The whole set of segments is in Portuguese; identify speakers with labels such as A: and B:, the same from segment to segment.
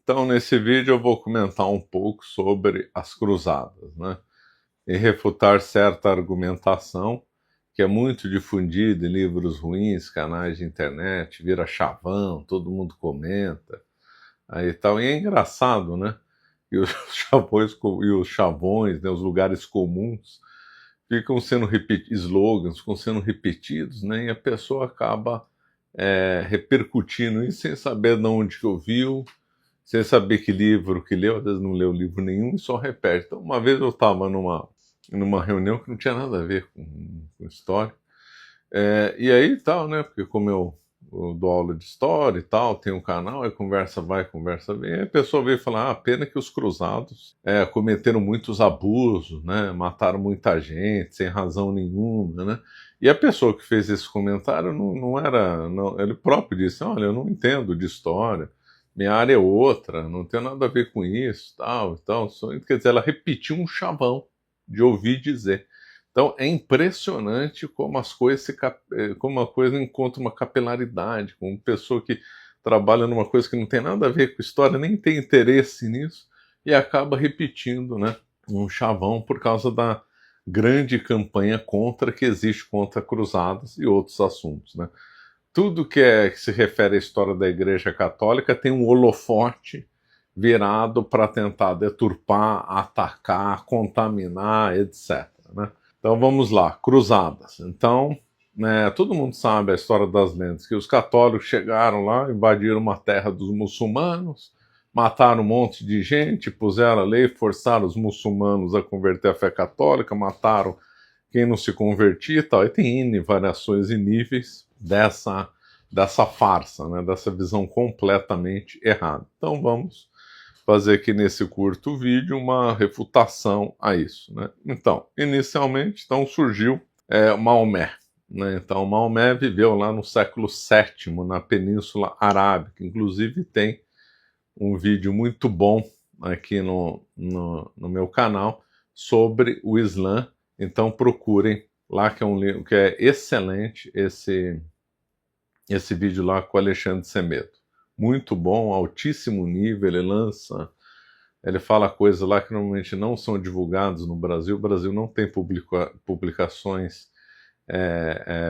A: Então, nesse vídeo eu vou comentar um pouco sobre as cruzadas, né? E refutar certa argumentação que é muito difundida em livros ruins, canais de internet, vira chavão, todo mundo comenta, aí tal. E é engraçado, né? E os chavões, né, os lugares comuns, ficam sendo repetidos, slogans ficam sendo repetidos, né? E a pessoa acaba repercutindo isso sem saber de onde que ouviu, sem saber que livro que leu, às vezes não leu livro nenhum e só repete. Então, uma vez eu estava numa reunião que não tinha nada a ver com história, e aí tal, né? Porque como eu dou aula de história e tal, tem um canal, aí conversa vai, conversa vem, aí a pessoa veio falar, pena que os cruzados cometeram muitos abusos, né? Mataram muita gente, sem razão nenhuma, né? E a pessoa que fez esse comentário não era, não, ele próprio disse, olha, eu não entendo de história, minha área é outra, não tem nada a ver com isso, tal, tal. Quer dizer, ela repetiu um chavão de ouvir dizer. Então é impressionante como as coisas como uma coisa encontra uma capilaridade, como uma pessoa que trabalha numa coisa que não tem nada a ver com história, nem tem interesse nisso, e acaba repetindo, né, um chavão por causa da grande campanha que existe contra cruzadas e outros assuntos, né? Tudo que se refere à história da Igreja Católica tem um holofote virado para tentar deturpar, atacar, contaminar, etc., né? Então vamos lá, cruzadas. Então, né, todo mundo sabe a história das lendas, que os católicos chegaram lá, invadiram uma terra dos muçulmanos, mataram um monte de gente, puseram a lei, forçaram os muçulmanos a converter a fé católica, mataram quem não se convertia e tal. E tem N variações e níveis dessa farsa, né, dessa visão completamente errada. Então vamos fazer aqui nesse curto vídeo uma refutação a isso, né? Então, inicialmente, surgiu Maomé, né? Então, Maomé viveu lá no século VII, na Península Arábica. Inclusive, tem um vídeo muito bom aqui no meu canal sobre o Islã. Então, procurem lá, que é um livro que é excelente, esse vídeo lá com o Alexandre Semedo. Muito bom, altíssimo nível, ele fala coisas lá que normalmente não são divulgadas no Brasil. O Brasil não tem publicações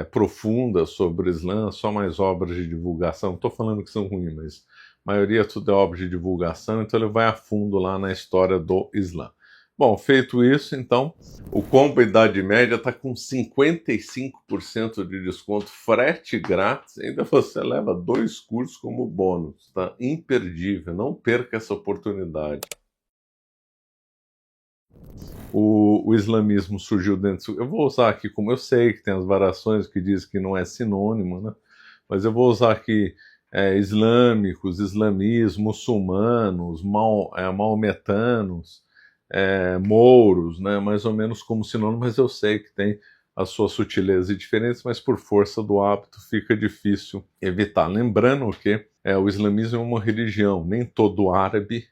A: profundas sobre o Islã, só mais obras de divulgação. Não estou falando que são ruins, mas a maioria tudo é obra de divulgação, então ele vai a fundo lá na história do Islã. Bom, feito isso, então, o combo Idade Média está com 55% de desconto, frete grátis, ainda você leva 2 cursos como bônus, tá? Imperdível, não perca essa oportunidade. O islamismo surgiu dentro... Eu vou usar aqui, como eu sei que tem as variações que dizem que não é sinônimo, né? Mas eu vou usar aqui islâmicos, islamismo, muçulmanos, maometanos, mouros, né, mais ou menos como sinônimo, mas eu sei que tem as suas sutilezas e diferenças, mas por força do hábito fica difícil evitar. Lembrando que o islamismo é uma religião, nem todo árabe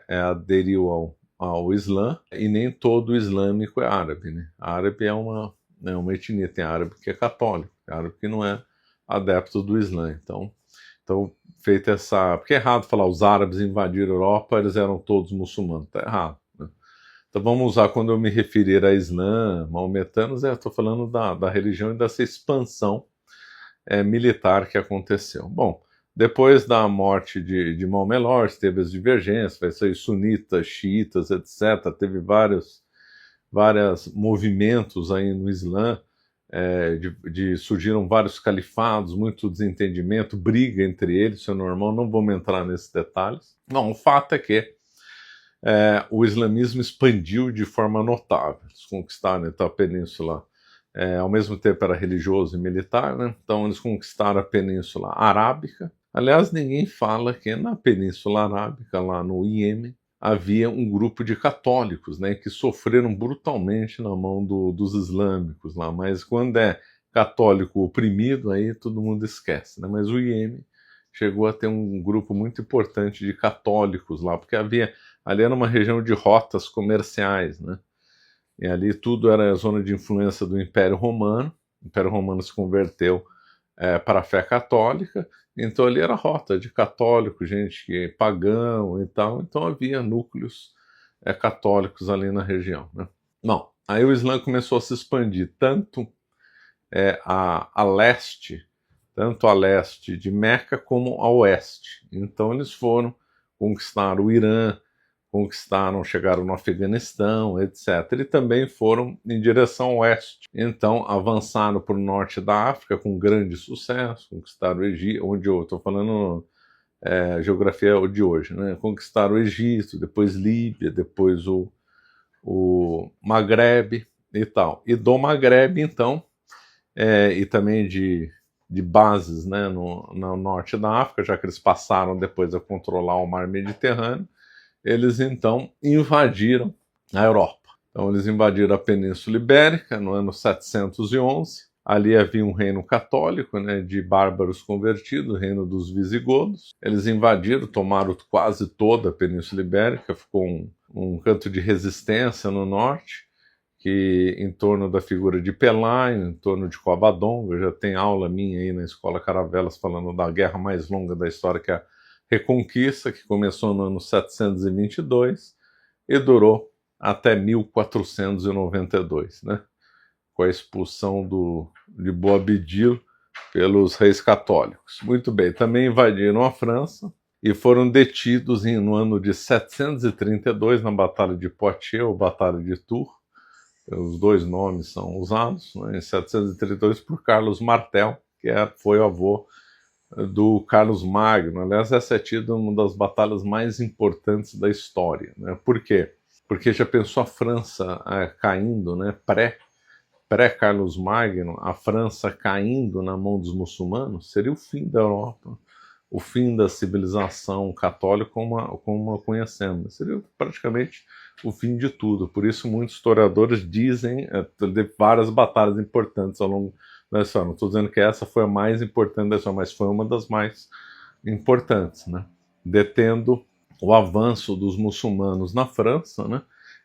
A: aderiu ao Islã, e nem todo islâmico é árabe, né? Árabe é uma etnia, tem árabe que é católico, tem árabe que não é adepto do Islã. Então feita essa... Porque é errado falar os árabes invadiram a Europa, eles eram todos muçulmanos. Está errado, né? Então vamos usar, quando eu me referir a Islã, maometanos, estou falando da religião e dessa expansão militar que aconteceu. Bom, depois da morte de Maomé, teve as divergências, vai ser sunitas, xiitas, etc. Teve vários movimentos aí no Islã, surgiram vários califados, muito desentendimento, briga entre eles, isso é normal, não vamos entrar nesses detalhes. Não, o fato é que o islamismo expandiu de forma notável. Eles conquistaram então a península, ao mesmo tempo era religioso e militar, né? Então eles conquistaram a península arábica. Aliás, ninguém fala que na península arábica, lá no Iêmen, havia um grupo de católicos, né, que sofreram brutalmente na mão dos islâmicos lá, mas quando é católico oprimido, aí todo mundo esquece, né? Mas o Iêmen chegou a ter um grupo muito importante de católicos lá, porque ali era uma região de rotas comerciais, né? E ali tudo era a zona de influência do Império Romano. O Império Romano se converteu para a fé católica, Então ali era rota de católico, gente que pagão e tal, então havia núcleos católicos ali na região, né? Bom, aí o Islã começou a se expandir tanto a leste, tanto a leste de Meca como a oeste. Então eles foram conquistar o Irã, conquistaram, chegaram no Afeganistão, etc. E também foram em direção oeste. Então avançaram para o norte da África com grande sucesso, conquistaram o Egito, onde eu estou falando geografia de hoje, né? Conquistaram o Egito, depois Líbia, depois o Maghreb e tal. E do Maghreb, então, e também de bases, né, no norte da África, já que eles passaram depois a controlar o mar Mediterrâneo, eles então invadiram a Europa. Então eles invadiram a Península Ibérica no ano 711. Ali havia um reino católico, né, de bárbaros convertidos, o reino dos visigodos. Eles invadiram, tomaram quase toda a Península Ibérica, ficou um canto de resistência no norte, que em torno da figura de Pelayo, em torno de Covadonga, já tem aula minha aí na Escola Caravelas falando da guerra mais longa da história, que é a Reconquista, que começou no ano 722 e durou até 1492, né? Com a expulsão de Boabdil pelos reis católicos. Muito bem, também invadiram a França e foram detidos no ano de 732 na Batalha de Poitiers ou Batalha de Tours. Os dois nomes são usados, né, em 732 por Carlos Martel, que foi o avô do Carlos Magno. Aliás, essa é tida uma das batalhas mais importantes da história, né? Por quê? Porque já pensou a França caindo, né, pré-Carlos Magno, a França caindo na mão dos muçulmanos? Seria o fim da Europa, o fim da civilização católica como a conhecemos. Seria praticamente o fim de tudo. Por isso muitos historiadores dizem de várias batalhas importantes ao longo da história. Não estou dizendo que essa foi a mais importante da história, mas foi uma das mais importantes, né? Detendo o avanço dos muçulmanos na França, né?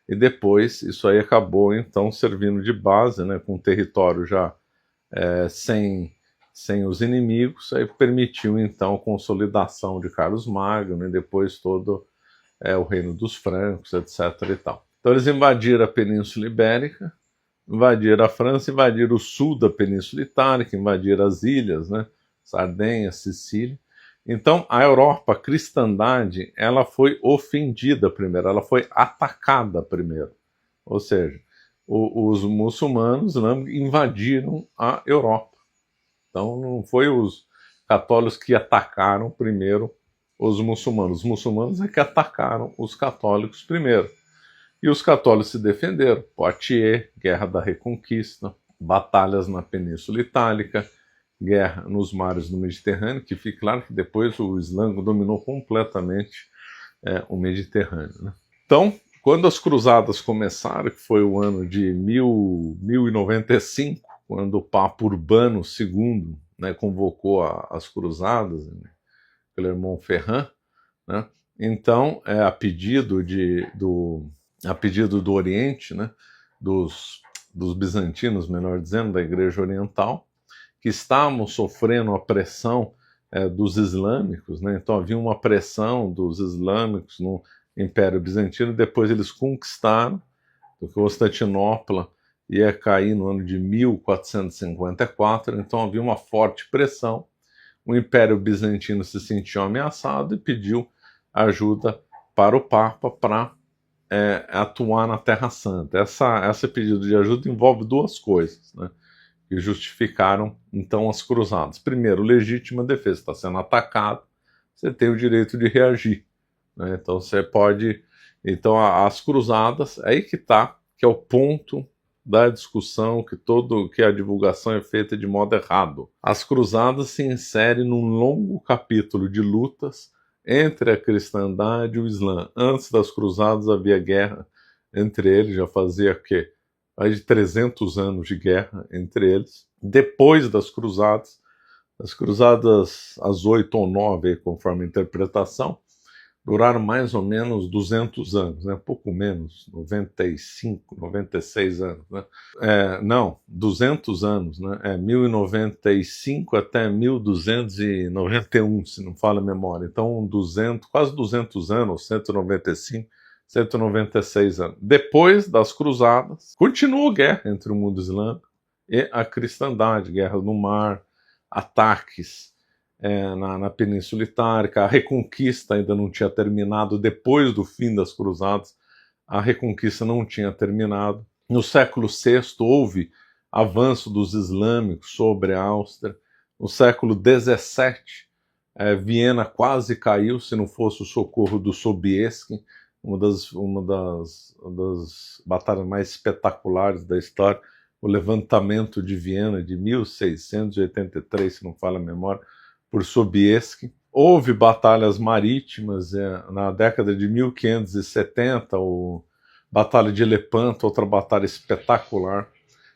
A: E depois isso aí acabou então servindo de base, né, com o território já sem os inimigos, aí permitiu então a consolidação de Carlos Magno e depois todo o reino dos francos, etc. e tal. Então eles invadiram a Península Ibérica, invadiram a França, invadiram o sul da Península Itálica, invadiram as ilhas, né, Sardenha, Sicília. Então a Europa, a cristandade, ela foi ofendida primeiro, ela foi atacada primeiro. Ou seja, os muçulmanos, né, invadiram a Europa. Então não foi os católicos que atacaram primeiro os muçulmanos é que atacaram os católicos primeiro. E os católicos se defenderam. Poitiers, Guerra da Reconquista, batalhas na Península Itálica, guerra nos mares do Mediterrâneo, que fica claro que depois o Islã dominou completamente o Mediterrâneo, né? Então, quando as cruzadas começaram, que foi o ano de 1095, quando o Papa Urbano II, né, convocou as cruzadas, né, Clermont-Ferrand, né, então, a pedido do Oriente, né, dos bizantinos, melhor dizendo, da Igreja Oriental, que estavam sofrendo a pressão dos islâmicos, né? Então havia uma pressão dos islâmicos no Império Bizantino, depois eles conquistaram, porque Constantinopla ia cair no ano de 1454, então havia uma forte pressão, o Império Bizantino se sentiu ameaçado e pediu ajuda para o Papa para atuar na Terra Santa. Esse pedido de ajuda envolve duas coisas, né, que justificaram então as cruzadas. Primeiro, legítima defesa, está sendo atacado, você tem o direito de reagir, né? Então você pode, então as cruzadas, aí que está, que é o ponto da discussão, que a divulgação é feita de modo errado. As cruzadas se inserem num longo capítulo de lutas entre a cristandade e o Islã. Antes das cruzadas havia guerra entre eles, já fazia mais de 300 anos de guerra entre eles. Depois das cruzadas, as 8 ou 9, conforme a interpretação, duraram mais ou menos 200 anos, né? Pouco menos, 95, 96 anos, né? Não, 200 anos, né? 1095 até 1291, se não falha a memória. Então, 200, quase 200 anos, 195, 196 anos. Depois das cruzadas, continuou guerra entre o mundo islâmico e a cristandade, guerra no mar, ataques na Península Itálica, a Reconquista ainda não tinha terminado, depois do fim das cruzadas, a Reconquista não tinha terminado. No século VI houve avanço dos islâmicos sobre a Áustria. No século XVII, Viena quase caiu, se não fosse o socorro do Sobieski, uma das batalhas mais espetaculares da história, o levantamento de Viena de 1683, se não falha a memória, por Sobieski. Houve batalhas marítimas na década de 1570, a Batalha de Lepanto, outra batalha espetacular.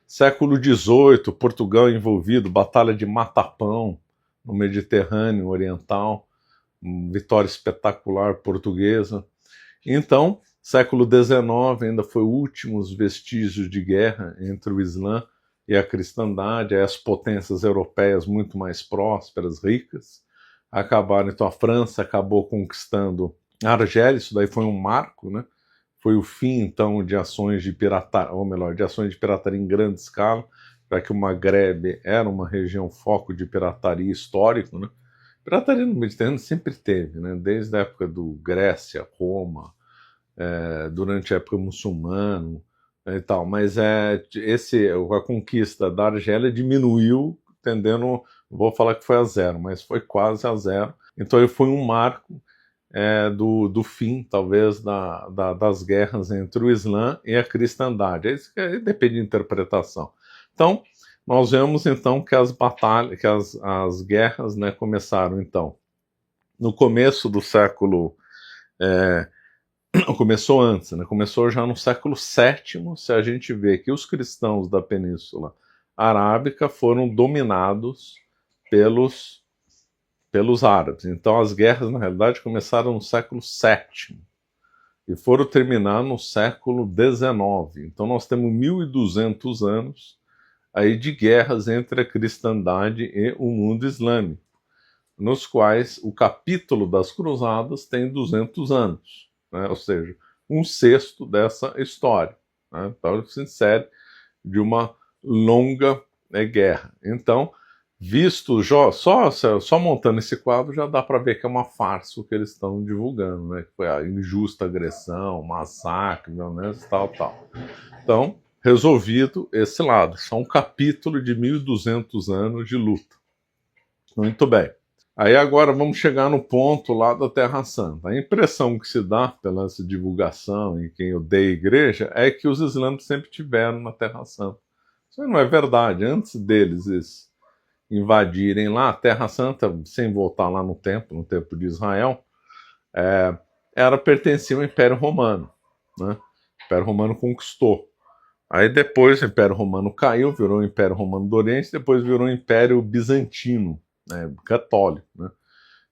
A: Século XVIII, Portugal envolvido, Batalha de Matapão, no Mediterrâneo Oriental, vitória espetacular portuguesa. Então, século XIX ainda foi últimos vestígios de guerra entre o Islã e a cristandade, as potências europeias muito mais prósperas, ricas, acabaram. Então a França acabou conquistando a Argélia, isso daí foi um marco, né? Foi o fim, então, de ações de pirataria, ou melhor, de ações de pirataria em grande escala, já que o Maghreb era uma região foco de pirataria histórico, né? Pirataria no Mediterrâneo sempre teve, né? Desde a época do Grécia, Roma, durante a época muçulmana e tal, mas a conquista da Argélia diminuiu, tendendo, não vou falar que foi a zero, mas foi quase a zero. Então ele foi um marco do fim, talvez, das guerras entre o Islã e a cristandade. Isso depende de interpretação. Então, nós vemos então que as batalhas, que as guerras, né, começaram então no começo do século. Começou antes, né? Começou já no século VII, se a gente vê que os cristãos da Península Arábica foram dominados pelos árabes. Então as guerras, na realidade, começaram no século VII e foram terminar no século XIX. Então nós temos 1.200 anos aí de guerras entre a cristandade e o mundo islâmico, nos quais o capítulo das cruzadas tem 200 anos. Né? Ou seja, um sexto dessa história. Né? Então, se insere de uma longa guerra. Então, visto só montando esse quadro, já dá para ver que é uma farsa o que eles estão divulgando, né? Que foi a injusta agressão, massacre, violência, tal. Então, resolvido esse lado. Só um capítulo de 1.200 anos de luta. Muito bem. Aí agora vamos chegar no ponto lá da Terra Santa. A impressão que se dá pela essa divulgação e quem odeia a igreja é que os islâmicos sempre tiveram na Terra Santa. Isso não é verdade. Antes deles invadirem lá, a Terra Santa, sem voltar lá no tempo de Israel, pertencia ao Império Romano. Né? O Império Romano conquistou. Aí depois o Império Romano caiu, virou o Império Romano do Oriente, depois virou o Império Bizantino, católico, né?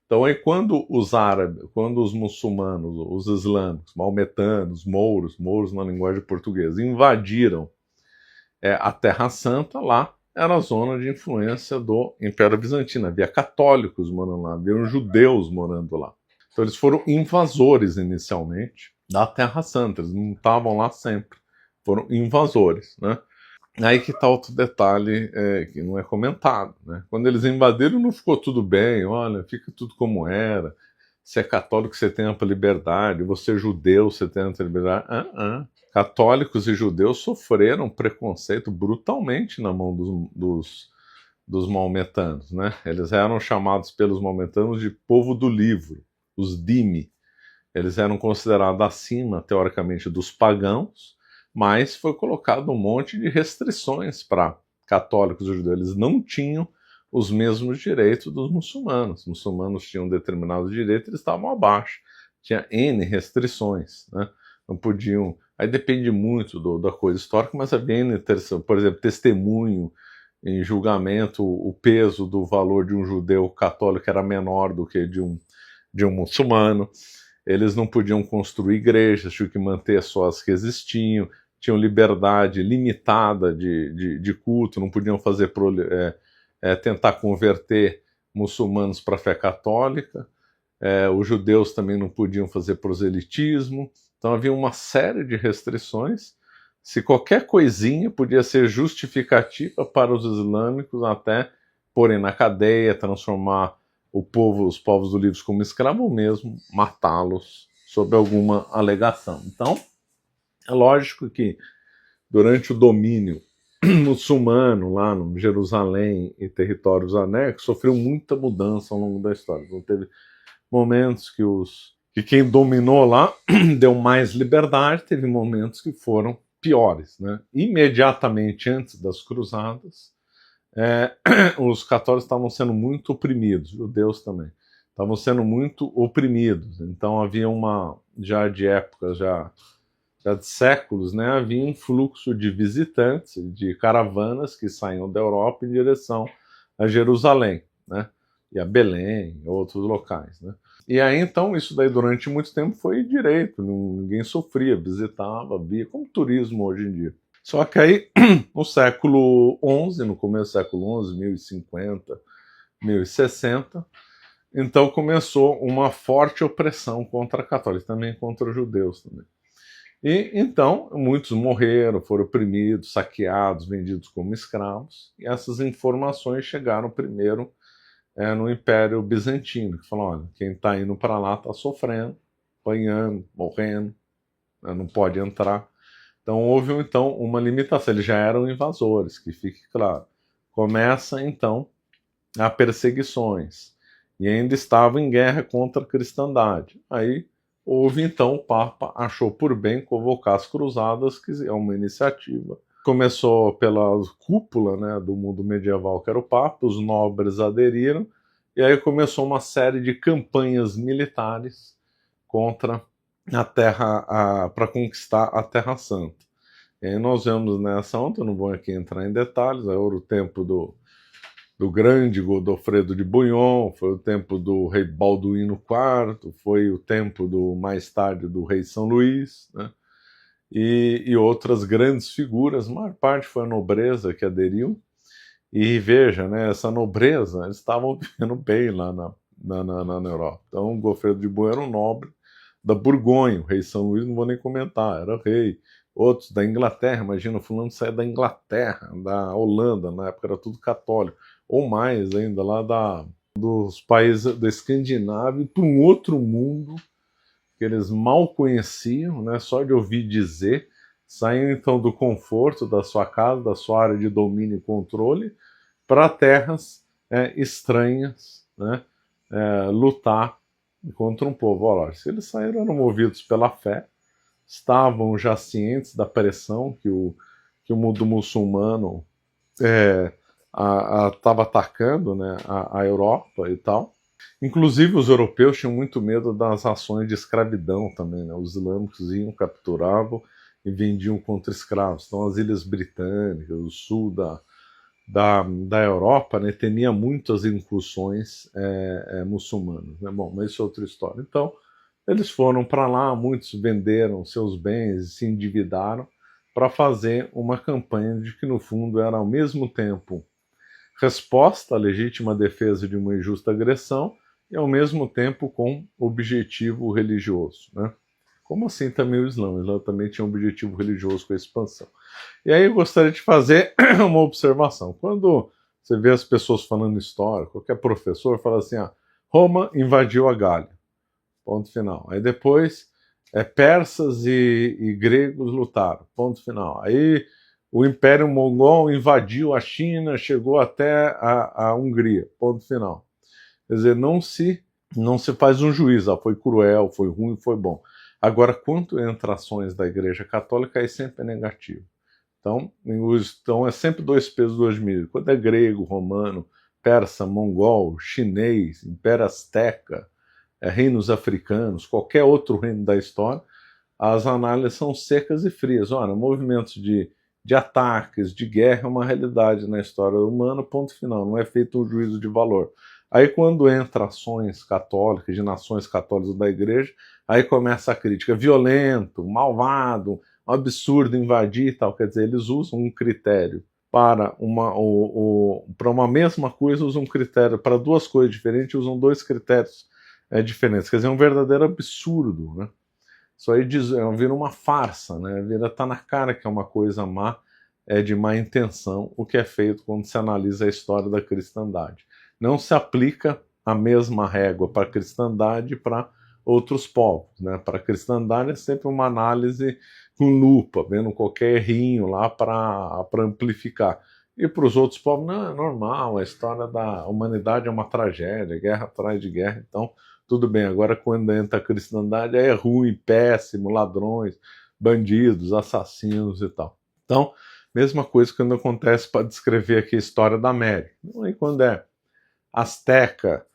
A: Então aí quando os árabes, quando os muçulmanos, os islâmicos, maometanos, mouros na linguagem portuguesa, invadiram a Terra Santa, lá era a zona de influência do Império Bizantino, havia católicos morando lá, havia judeus morando lá. Então eles foram invasores inicialmente da Terra Santa, eles não estavam lá sempre, foram invasores, né? Aí que está outro detalhe que não é comentado, né? Quando eles invadiram não ficou tudo bem, olha, fica tudo como era, se é católico você tem ampla liberdade, você é judeu você tem ampla liberdade. Católicos e judeus sofreram preconceito brutalmente na mão dos maometanos, né? Eles eram chamados pelos maometanos de povo do livro, os dhimmi. Eles eram considerados acima, teoricamente, dos pagãos, mas foi colocado um monte de restrições para católicos e judeus. Eles não tinham os mesmos direitos dos muçulmanos. Os muçulmanos tinham determinados direitos, eles estavam abaixo. Tinha N restrições, né? Não podiam... Aí depende muito da coisa histórica, mas havia N, por exemplo, testemunho em julgamento, o peso do valor de um judeu católico era menor do que de um muçulmano. eles não podiam construir igrejas, tinham que manter só as que existiam, tinham liberdade limitada de culto, não podiam fazer tentar converter muçulmanos para a fé católica, os judeus também não podiam fazer proselitismo, então havia uma série de restrições. Se qualquer coisinha podia ser justificativa para os islâmicos até porem na cadeia, transformar os povos do livro como escravos, ou mesmo matá-los sob alguma alegação. Então, é lógico que durante o domínio muçulmano lá no Jerusalém e territórios anexos, sofreu muita mudança ao longo da história. Então teve momentos que quem dominou lá deu mais liberdade, teve momentos que foram piores, né? Imediatamente antes das cruzadas, os católicos estavam sendo muito oprimidos, judeus também, estavam sendo muito oprimidos. Então havia já de épocas, já de séculos, né, havia um fluxo de visitantes, de caravanas que saíam da Europa em direção a Jerusalém, né, e a Belém, e outros locais, né. E aí, então, isso daí durante muito tempo foi direito, ninguém sofria, visitava, via, como turismo hoje em dia. Só que aí, no século XI, no começo do século XI, 1050, 1060, então começou uma forte opressão contra católicos, também contra os judeus também. E então muitos morreram, foram oprimidos, saqueados, vendidos como escravos, e essas informações chegaram primeiro no Império Bizantino, que falou: olha, quem está indo para lá está sofrendo, apanhando, morrendo, né, não pode entrar. Então houve então uma limitação, eles já eram invasores, que fique claro. Começa então a perseguições, e ainda estavam em guerra contra a cristandade. Aí houve então, o Papa achou por bem convocar as cruzadas, que é uma iniciativa. Começou pela cúpula, né, do mundo medieval, que era o Papa, os nobres aderiram, e aí começou uma série de campanhas militares contra a Terra, para conquistar a Terra Santa. E aí nós vemos nessa onda, não vou aqui entrar em detalhes, era o tempo do grande Godofredo de Bouillon, foi o tempo do rei Balduíno IV, foi o tempo mais tarde do rei São Luís, né? E outras grandes figuras, a maior parte foi a nobreza que aderiu. E veja, né, essa nobreza, eles estavam vivendo bem lá na Europa. Então, o Godofredo de Bouillon era um nobre da Borgonha, o rei São Luís não vou nem comentar, era rei. Outros da Inglaterra, imagina, o fulano saia da Inglaterra, da Holanda, na época era tudo católico, ou mais ainda, lá dos países da Escandinávia, para um outro mundo que eles mal conheciam, né, só de ouvir dizer, saíam então do conforto da sua casa, da sua área de domínio e controle, para terras estranhas, né, lutar contra um povo. Olha, se eles saíram, eram movidos pela fé, estavam já cientes da pressão que o mundo muçulmano estava atacando, né, a Europa e tal. Inclusive os europeus tinham muito medo das ações de escravidão também, né? Os islâmicos iam, capturavam e vendiam contra escravos. Então as ilhas britânicas, o sul da Europa, né, temia muito as incursões muçulmanas, né? Bom, mas isso é outra história. Então eles foram para lá, muitos venderam seus bens e se endividaram para fazer uma campanha de que no fundo era ao mesmo tempo resposta à legítima defesa de uma injusta agressão e ao mesmo tempo com objetivo religioso, né? Como assim também o Islã também tinha um objetivo religioso com a expansão. E aí eu gostaria de fazer uma observação. Quando você vê as pessoas falando história, qualquer professor fala assim, Roma invadiu a Gália, ponto final. Aí depois persas e gregos lutaram, ponto final. Aí o Império Mongol invadiu a China, chegou até a Hungria, ponto final. Quer dizer, não se faz um juízo, foi cruel, foi ruim, foi bom. Agora, quanto entre ações da Igreja Católica, aí sempre é negativo. Então é sempre dois pesos, duas medidas. Quando é grego, romano, persa, mongol, chinês, Império Azteca, reinos africanos, qualquer outro reino da história, as análises são secas e frias. Olha, movimentos de ataques, de guerra, é uma realidade na história humana, ponto final, não é feito um juízo de valor. Aí quando entra ações católicas, de nações católicas da igreja, aí começa a crítica, violento, malvado, absurdo invadir e tal. Quer dizer, eles usam um critério para para uma mesma coisa, usam um critério, para duas coisas diferentes, usam dois critérios diferentes. Quer dizer, é um verdadeiro absurdo, né? Isso aí vira uma farsa, né? Tá na cara que é uma coisa má, é de má intenção, o que é feito quando se analisa a história da cristandade. Não se aplica a mesma régua para a cristandade e para outros povos, né? Para a cristandade é sempre uma análise com lupa, vendo qualquer errinho lá para amplificar. E para os outros povos, não, é normal, a história da humanidade é uma tragédia, guerra atrás de guerra, então tudo bem. Agora, quando entra a cristandade, aí é ruim, péssimo, ladrões, bandidos, assassinos e tal. Então, mesma coisa quando acontece para descrever aqui a história da América. E quando é Azteca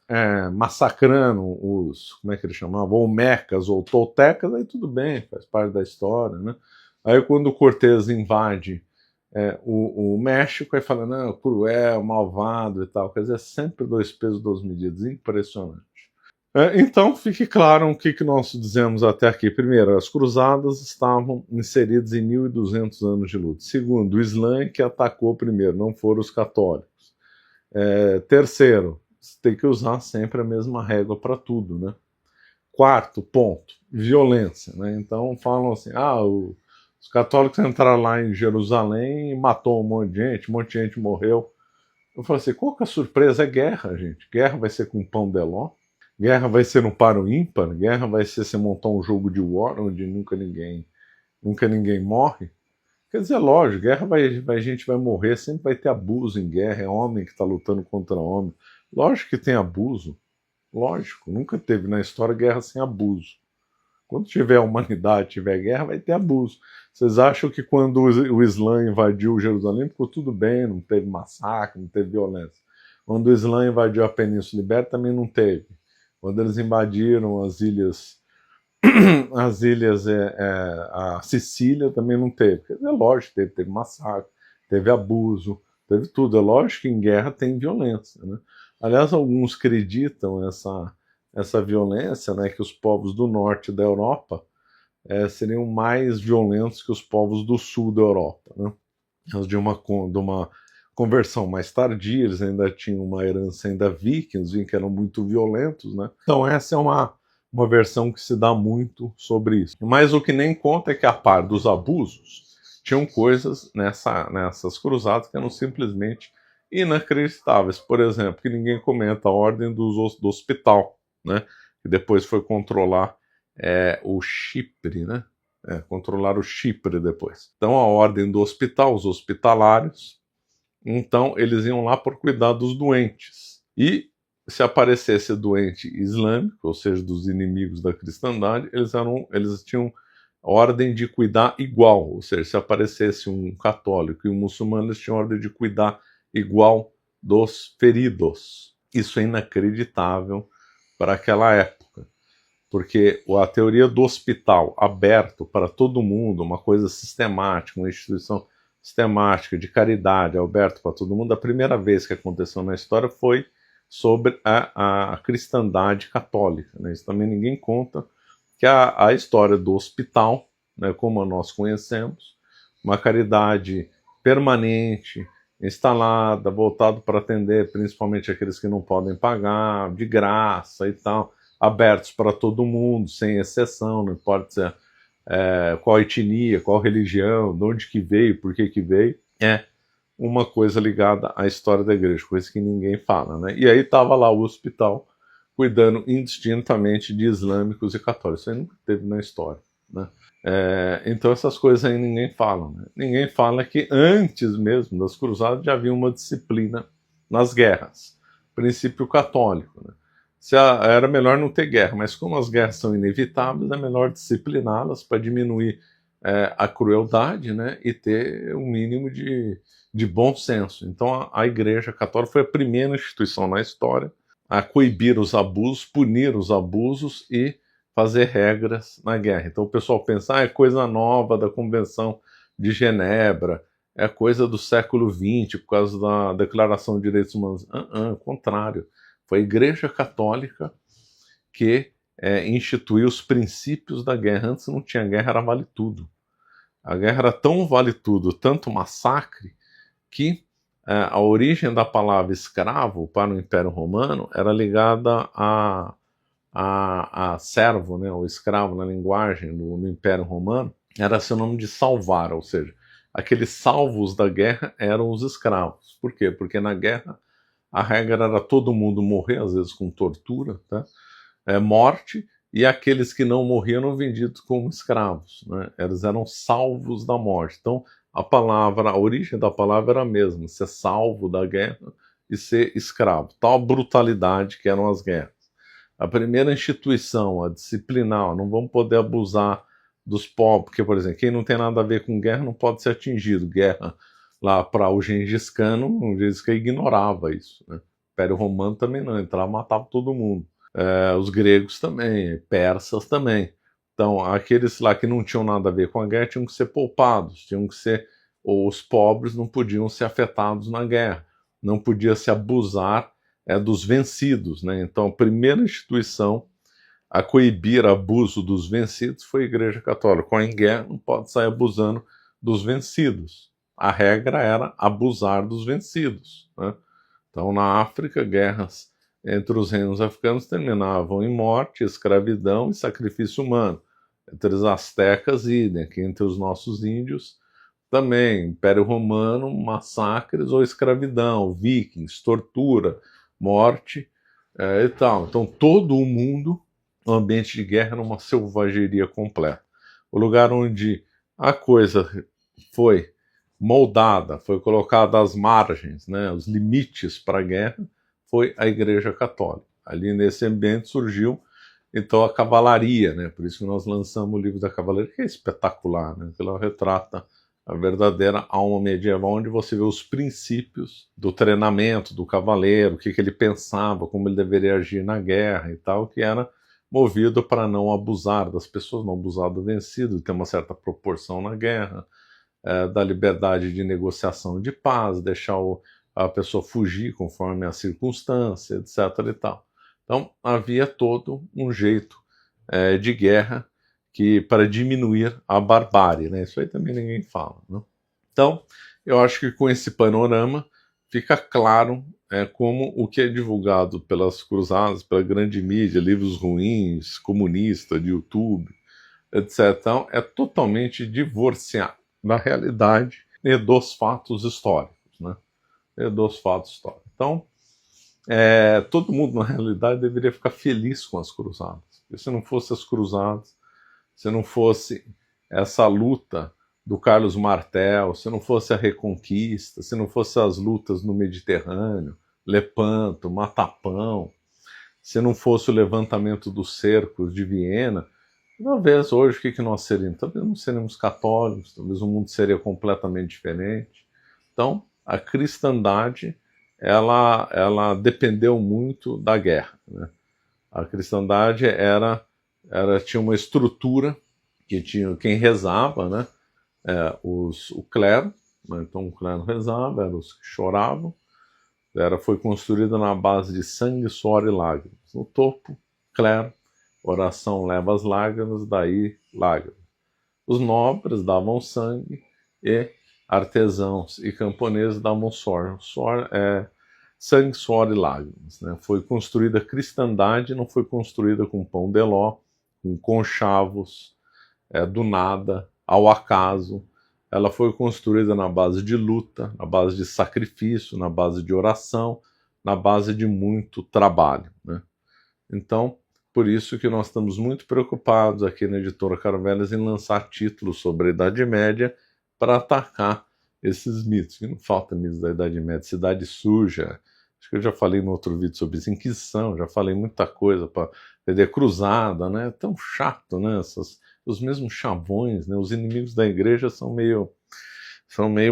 A: massacrando os, como é que eles chamavam, Olmecas ou Toltecas, aí tudo bem, faz parte da história, né? Aí quando o Cortés invade o México, aí fala, não, cruel, malvado e tal. Quer dizer, sempre dois pesos, duas medidas, impressionante. Então, fique claro o que nós dizemos até aqui. Primeiro, as cruzadas estavam inseridas em 1.200 anos de luta. Segundo, o Islã que atacou primeiro, não foram os católicos. Terceiro, você tem que usar sempre a mesma régua para tudo, né? Quarto ponto, violência, né? Então falam assim, os católicos entraram lá em Jerusalém e matou um monte de gente morreu. Eu falo assim, qual que é a surpresa? É guerra, gente. Guerra vai ser com pão de ló. Guerra vai ser no paro ímpar. Guerra vai ser você montar um jogo de war onde nunca ninguém morre. Quer dizer, lógico, guerra a gente vai morrer, sempre vai ter abuso em guerra, é homem que está lutando contra homem. Lógico que tem abuso, lógico, nunca teve na história guerra sem abuso. Quando tiver humanidade, tiver guerra, vai ter abuso. Vocês acham que quando o Islã invadiu Jerusalém, ficou tudo bem, não teve massacre, não teve violência. Quando o Islã invadiu a Península Ibérica, também não teve. Quando eles invadiram as ilhas, a Sicília também não teve. Quer dizer, lógico, teve massacre, teve abuso, teve tudo. É lógico que em guerra tem violência, né? Aliás, alguns acreditam essa violência, né, que os povos do norte da Europa seriam mais violentos que os povos do sul da Europa, né? De uma conversão mais tardia, eles ainda tinham uma herança ainda vikings, que eram muito violentos, né? Então essa é uma versão que se dá muito sobre isso. Mas o que nem conta é que, a par dos abusos, tinham coisas nessas cruzadas que eram simplesmente inacreditáveis. Por exemplo, que ninguém comenta, a ordem do hospital, né? Que depois foi controlar o Chipre, né? Controlar o Chipre depois. Então a ordem do hospital, os hospitalários, então eles iam lá por cuidar dos doentes. E se aparecesse doente islâmico, ou seja, dos inimigos da cristandade, eles tinham ordem de cuidar igual, ou seja, se aparecesse um católico e um muçulmano, eles tinham ordem de cuidar igual dos feridos. Isso é inacreditável para aquela época, porque a teoria do hospital aberto para todo mundo, uma coisa sistemática, uma instituição sistemática de caridade, aberto para todo mundo, a primeira vez que aconteceu na história foi sobre a cristandade católica, né? Isso também ninguém conta, que a história do hospital, né, como nós conhecemos, uma caridade permanente, instalada, voltado para atender principalmente aqueles que não podem pagar, de graça e tal, abertos para todo mundo, sem exceção, não importa se qual etnia, qual religião, de onde que veio, por que veio, uma coisa ligada à história da igreja, coisa que ninguém fala, né? E aí estava lá o hospital cuidando indistintamente de islâmicos e católicos. Isso aí nunca teve na história, né? Então essas coisas aí ninguém fala, né? Ninguém fala que antes mesmo das cruzadas já havia uma disciplina nas guerras, princípio católico, né? Era melhor não ter guerra, mas como as guerras são inevitáveis, é melhor discipliná-las para diminuir a crueldade, né, e ter um mínimo de bom senso. Então a Igreja Católica foi a primeira instituição na história a coibir os abusos, punir os abusos e fazer regras na guerra. Então o pessoal pensa, é coisa nova da Convenção de Genebra, é coisa do século XX, por causa da Declaração de Direitos Humanos. Contrário. Foi a Igreja Católica que instituiu os princípios da guerra. Antes não tinha guerra, era vale tudo. A guerra era tão vale tudo, tanto massacre, que a origem da palavra escravo para o Império Romano era ligada a servo, né, o escravo na linguagem no Império Romano, era sinônimo de salvar, ou seja, aqueles salvos da guerra eram os escravos. Por quê? Porque na guerra a regra era todo mundo morrer, às vezes com tortura, tá? Morte, e aqueles que não morriam eram vendidos como escravos, né? Eles eram salvos da morte. Então, a origem da palavra era a mesma, ser salvo da guerra e ser escravo. Tal brutalidade que eram as guerras. A primeira instituição, a disciplinar, não vamos poder abusar dos pobres, porque, por exemplo, quem não tem nada a ver com guerra não pode ser atingido. Guerra lá para o Gengis Khan, o Gengis Khan ignorava isso, né? O Império Romano também não, entrava e matava todo mundo. Os gregos também, persas também. Então, aqueles lá que não tinham nada a ver com a guerra tinham que ser poupados, tinham que ser, ou os pobres não podiam ser afetados na guerra, não podia se abusar dos vencidos, né? Então, a primeira instituição a coibir abuso dos vencidos foi a Igreja Católica. Com a guerra não pode sair abusando dos vencidos. A regra era abusar dos vencidos, né? Então, na África, guerras entre os reinos africanos terminavam em morte, escravidão e sacrifício humano. Entre os astecas, idem, aqui entre os nossos índios, também, Império Romano, massacres ou escravidão, vikings, tortura, morte e tal. Então, todo o mundo, o ambiente de guerra era uma selvageria completa. O lugar onde a coisa foi moldada, foi colocada às margens, né, os limites para a guerra, foi a Igreja Católica. Ali nesse ambiente surgiu então a cavalaria, né? Por isso que nós lançamos o livro da cavalaria, que é espetacular, né? Ela retrata a verdadeira alma medieval, onde você vê os princípios do treinamento do cavaleiro, o que ele pensava, como ele deveria agir na guerra e tal, que era movido para não abusar das pessoas, não abusar do vencido, ter uma certa proporção na guerra, da liberdade de negociação de paz, deixar a pessoa fugir conforme a circunstância, etc. e tal. Então havia todo um jeito de guerra para diminuir a barbárie, né? Isso aí também ninguém fala, né? Então eu acho que com esse panorama fica claro como o que é divulgado pelas cruzadas, pela grande mídia, livros ruins, comunista, de YouTube, etc., então, é totalmente divorciado da realidade e dos fatos históricos, né? E dos fatos históricos. Então, todo mundo, na realidade, deveria ficar feliz com as cruzadas. Porque se não fosse as cruzadas, se não fosse essa luta do Carlos Martel, se não fosse a Reconquista, se não fosse as lutas no Mediterrâneo, Lepanto, Matapão, se não fosse o levantamento dos cercos de Viena, talvez hoje o que nós seríamos? Talvez não seríamos católicos, talvez o mundo seria completamente diferente. Então, a cristandade, ela dependeu muito da guerra, né? A cristandade tinha uma estrutura que tinha quem rezava, né? O clero, né? Então o clero rezava, eram os que choravam. Foi construída na base de sangue, suor e lágrimas. No topo, clero, oração leva as lágrimas, daí lágrimas. Os nobres davam sangue e artesãos e camponeses davam suor. Suor é sangue, suor e lágrimas, né? Foi construída a cristandade, não foi construída com pão de ló, com conchavos, do nada, ao acaso. Ela foi construída na base de luta, na base de sacrifício, na base de oração, na base de muito trabalho, né? Então, por isso que nós estamos muito preocupados aqui na Editora Caravelas em lançar títulos sobre a Idade Média para atacar esses mitos. E não falta mitos da Idade Média, cidade suja. Acho que eu já falei no outro vídeo sobre isso, Inquisição, já falei muita coisa para perder cruzada, né? É tão chato, né? Os mesmos chavões, né? Os inimigos da igreja são meio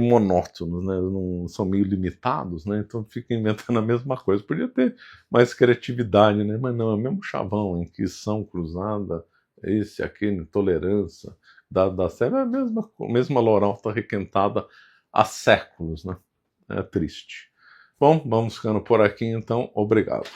A: monótonos, né? Não, são meio limitados, né? Então fica inventando a mesma coisa. Podia ter mais criatividade, né? Mas não, é o mesmo chavão, Inquisição, cruzada, esse, aquele, intolerância, da série, é a mesma lorota requentada há séculos, né? É triste. Bom, vamos ficando por aqui então. Obrigado.